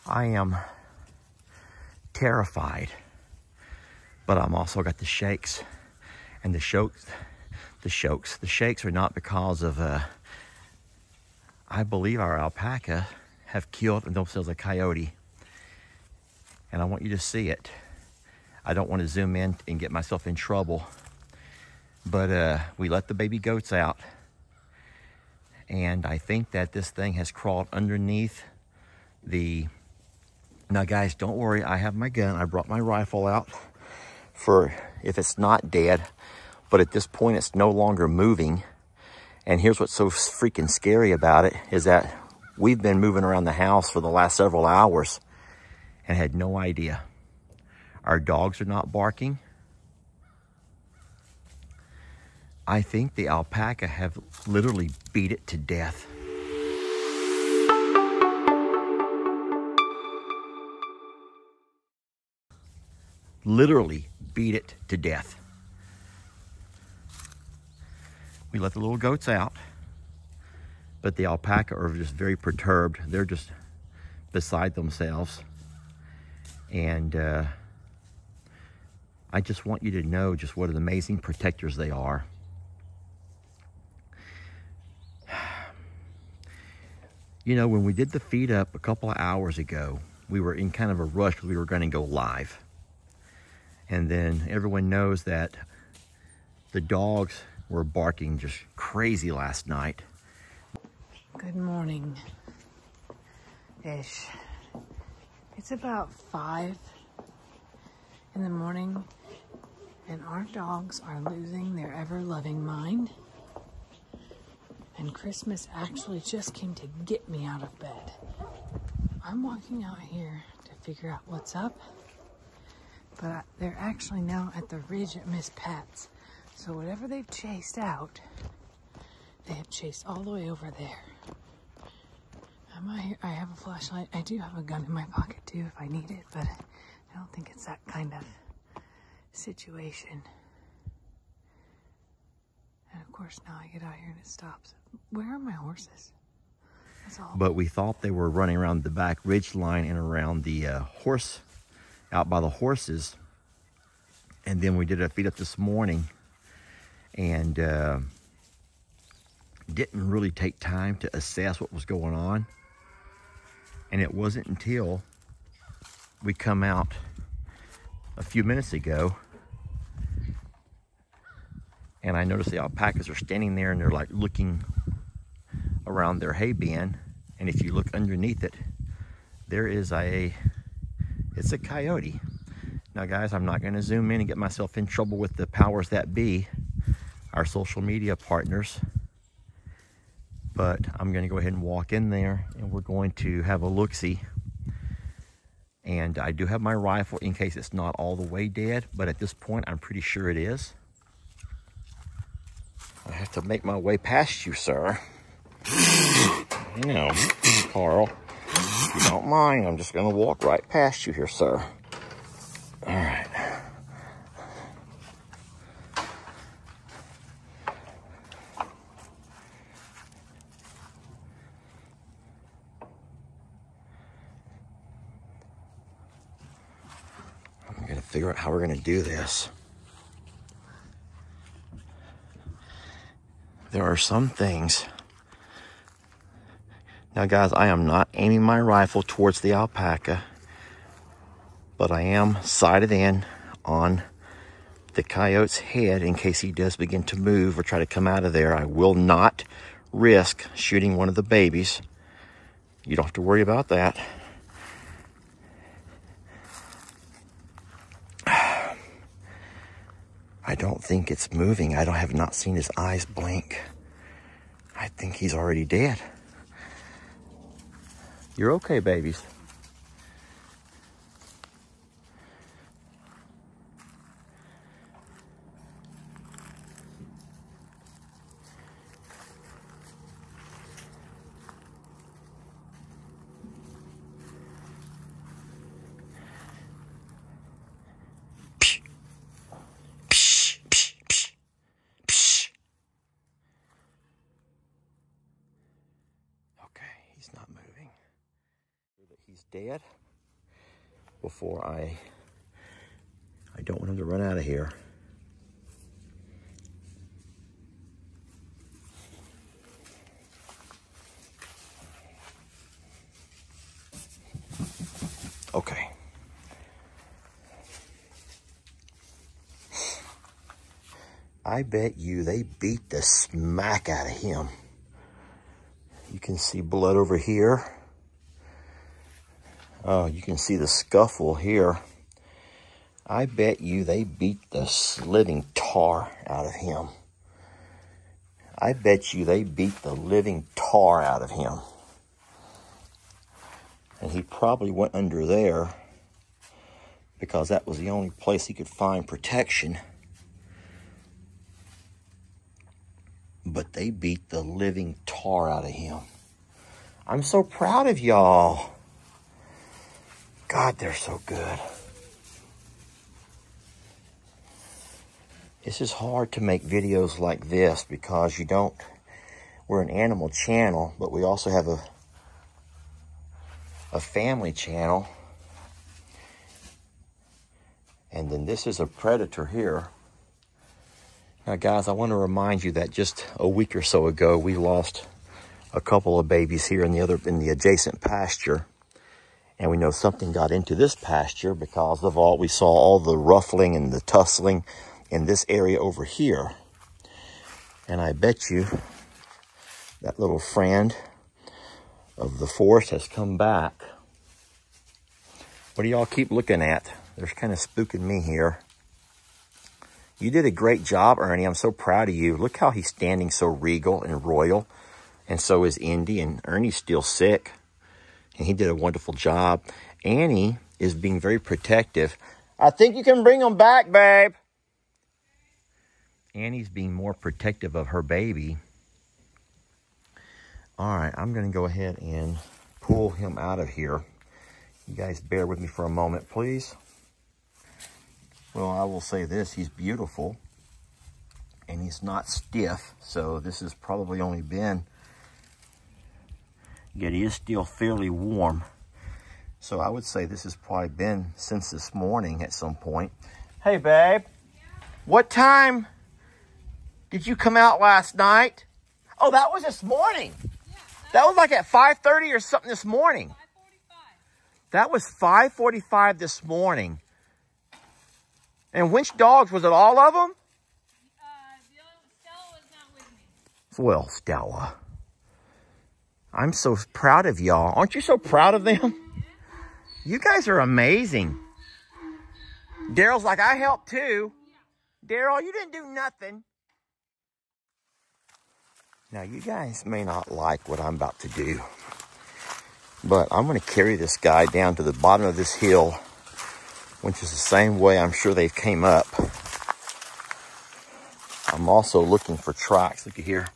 I am terrified, but I'm also got the shakes. And the shakes are not because of, I believe our alpaca have killed themselves a coyote. And I want you to see it. I don't want to zoom in and get myself in trouble. But we let the baby goats out. And I think that this thing has crawled underneath the... Now guys, don't worry, I have my gun. I brought my rifle out for if it's not dead. But at this point, it's no longer moving. And here's what's so freaking scary about it, is that we've been moving around the house for the last several hours and had no idea. Our dogs are not barking. I think the alpaca have literally beat it to death. Literally beat it to death. We let the little goats out, but the alpaca are just very perturbed. They're just beside themselves. And I just want you to know just what an amazing protectors they are. You know, when we did the feed up a couple of hours ago, we were in kind of a rush because we were going to go live. And then everyone knows that the dogs were barking just crazy last night. Good morning-ish. It's about 5 in the morning, and our dogs are losing their ever-loving mind. And Christmas actually just came to get me out of bed. I'm walking out here to figure out what's up, but they're actually now at the ridge at Miss Pat's. So whatever they've chased out, they have chased all the way over there. I have a flashlight. I do have a gun in my pocket too if I need it, but I don't think it's that kind of situation. And of course now I get out here and it stops. Where are my horses? That's all. But we thought they were running around the back ridge line and around the horse, out by the horses. And then we did a feed up this morning and didn't really take time to assess what was going on. And it wasn't until we come out a few minutes ago and I noticed the alpacas are standing there and they're like looking around their hay bin. And if you look underneath it, there is it's a coyote. Now guys, I'm not gonna zoom in and get myself in trouble with the powers that be, our social media partners. But I'm gonna go ahead and walk in there and we're going to have a look-see. And I do have my rifle in case it's not all the way dead, but at this point, I'm pretty sure it is. I have to make my way past you, sir. You know, Carl, if you don't mind, I'm just gonna walk right past you here, sir. All right. I'm gonna figure out how we're gonna do this. There are some things. Now guys, I am not aiming my rifle towards the alpaca, but I am sighted in on the coyote's head in case he does begin to move or try to come out of there. I will not risk shooting one of the babies. You don't have to worry about that. I don't think it's moving. I have not seen his eyes blink. I think he's already dead. You're okay, babies. He's not moving. he's dead before I don't want him to run out of here. Okay. I bet you they beat the smack out of him. You can see blood over here. Oh, you can see the scuffle here. I bet you they beat the living tar out of him. I bet you they beat the living tar out of him. And he probably went under there because that was the only place he could find protection. But they beat the living tar out of him. I'm so proud of y'all. God, they're so good. This is hard to make videos like this because we're an animal channel, but we also have a family channel. And then this is a predator here. Now, guys, I want to remind you that just a week or so ago, we lost a couple of babies here in the adjacent pasture. And we know something got into this pasture because of we saw all the ruffling and the tussling in this area over here. And I bet you that little friend of the forest has come back. What do y'all keep looking at? They're kind of spooking me here. You did a great job, Ernie. I'm so proud of you. Look how he's standing so regal and royal. And so is Indy, and Ernie's still sick. And he did a wonderful job. Annie is being very protective. I think you can bring them back, babe. Annie's being more protective of her baby. All right, I'm going to go ahead and pull him out of here. You guys bear with me for a moment, please. Well, I will say this, he's beautiful and he's not stiff. So this has probably only been, yet he is still fairly warm. So I would say this has probably been since this morning at some point. Hey, babe, what time did you come out last night? Oh, that was this morning. That was like at 5:30 or something this morning. 5:45. That was 5:45 this morning. And which dogs? Was it all of them? Stella was not with me. Well, Stella, I'm so proud of y'all. Aren't you so proud of them? You guys are amazing. Daryl's like, I helped too. Daryl, you didn't do nothing. Now, you guys may not like what I'm about to do, but I'm going to carry this guy down to the bottom of this hill, which is the same way I'm sure they came up. I'm also looking for tracks. Look at here.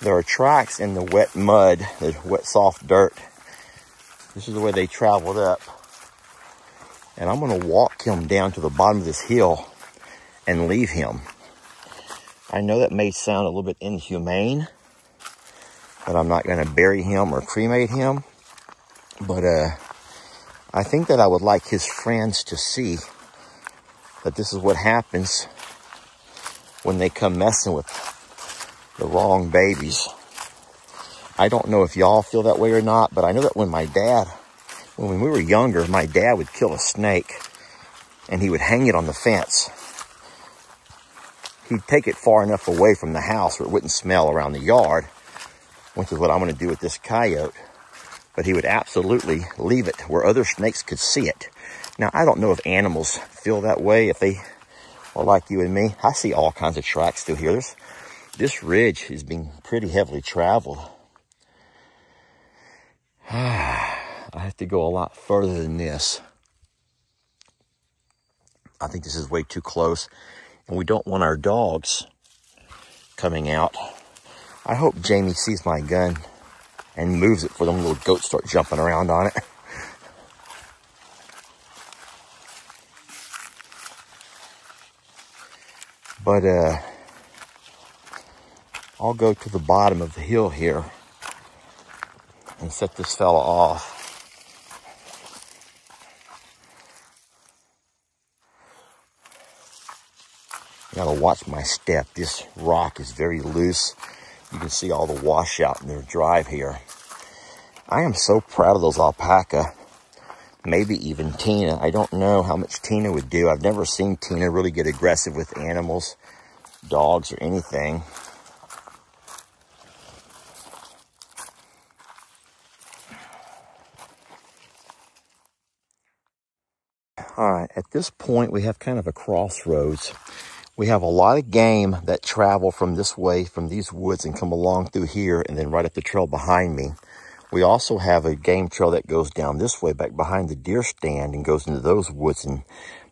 There are tracks in the wet mud, the wet soft dirt. This is the way they traveled up. And I'm going to walk him down to the bottom of this hill and leave him. I know that may sound a little bit inhumane, that I'm not going to bury him or cremate him. But I think that I would like his friends to see that this is what happens when they come messing with the wrong babies. I don't know if y'all feel that way or not, but I know that when we were younger, my dad would kill a snake and he would hang it on the fence. He'd take it far enough away from the house where it wouldn't smell around the yard, which is what I'm going to do with this coyote. But he would absolutely leave it where other snakes could see it. Now, I don't know if animals feel that way, if they are like you and me. I see all kinds of tracks through here. This ridge is being pretty heavily traveled. I have to go a lot further than this. I think this is way too close. And we don't want our dogs coming out. I hope Jamie sees my gun and moves it before them little goats start jumping around on it. But I'll go to the bottom of the hill here and set this fella off. I gotta watch my step. This rock is very loose. You can see all the washout in their drive here. I am so proud of those alpaca. Maybe even Tina. I don't know how much Tina would do. I've never seen Tina really get aggressive with animals, dogs, or anything. All right, at this point, we have kind of a crossroads. We have a lot of game that travel from this way, from these woods, and come along through here, and then right up the trail behind me. We also have a game trail that goes down this way, back behind the deer stand, and goes into those woods.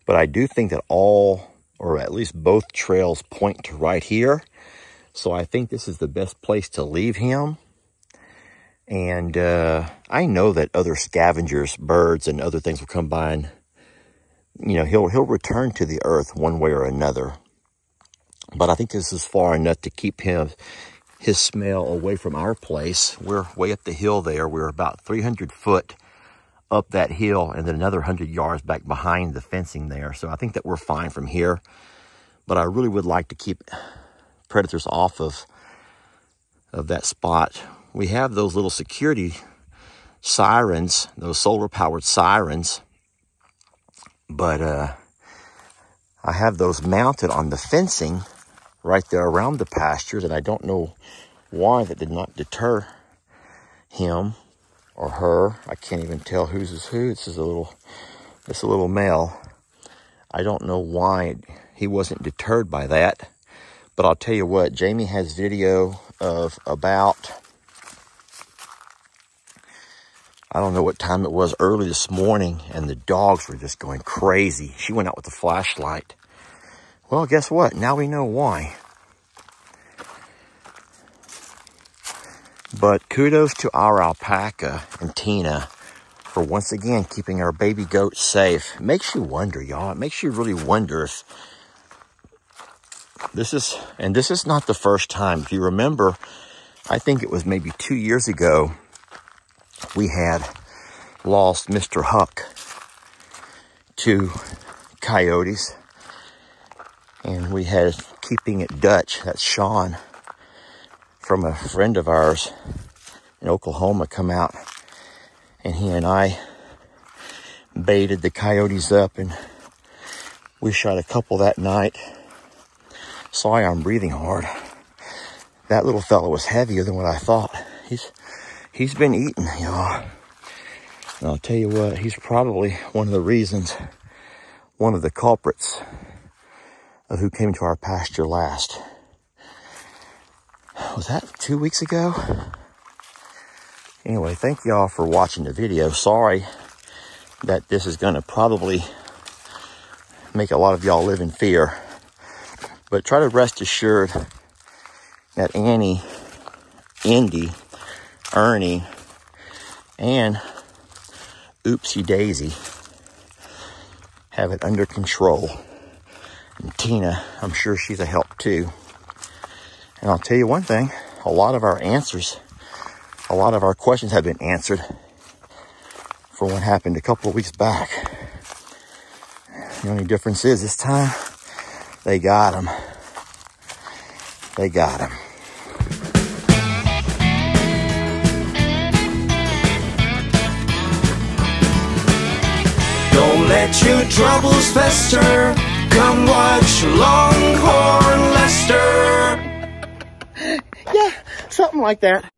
But I do think that all, or at least both trails point to right here. So I think this is the best place to leave him. And I know that other scavengers, birds, and other things will come by, and he'll return to the earth one way or another. But I think this is far enough to keep his smell away from our place. We're way up the hill there. We're about 300 foot up that hill, and then another 100 yards back behind the fencing there. So I think that we're fine from here. But I really would like to keep predators off of that spot. We have those little security sirens, those solar powered sirens. But I have those mounted on the fencing right there around the pastures, and I don't know why that did not deter him or her. I can't even tell whose is who. It's a little male. I don't know why he wasn't deterred by that. But I'll tell you what, Jamie has video of about, I don't know what time it was, early this morning, and the dogs were just going crazy. She went out with a flashlight. Well, guess what? Now we know why. But kudos to our Alpaca and Tina for once again keeping our baby goats safe. It makes you wonder, y'all. It makes you really wonder if this is not the first time. If you remember, I think it was maybe 2 years ago, we had lost Mr. Huck to coyotes. And we had Keeping It Dutch, that's Sean, from a friend of ours in Oklahoma, come out. And he and I baited the coyotes up, and we shot a couple that night. Sorry, I'm breathing hard. That little fella was heavier than what I thought. He's been eating, y'all. And I'll tell you what, he's probably one of the reasons, one of the culprits of who came to our pasture last. Was that 2 weeks ago? Anyway, thank y'all for watching the video. Sorry that this is gonna probably make a lot of y'all live in fear. But try to rest assured that Annie, Indy, Ernie, and Oopsie Daisy have it under control. And Tina, I'm sure she's a help too. And I'll tell you one thing, a lot of our questions have been answered for what happened a couple of weeks back. The only difference is this time, they got him. They got him. Don't let your troubles fester. Come watch Longhorn Lester. Yeah, something like that.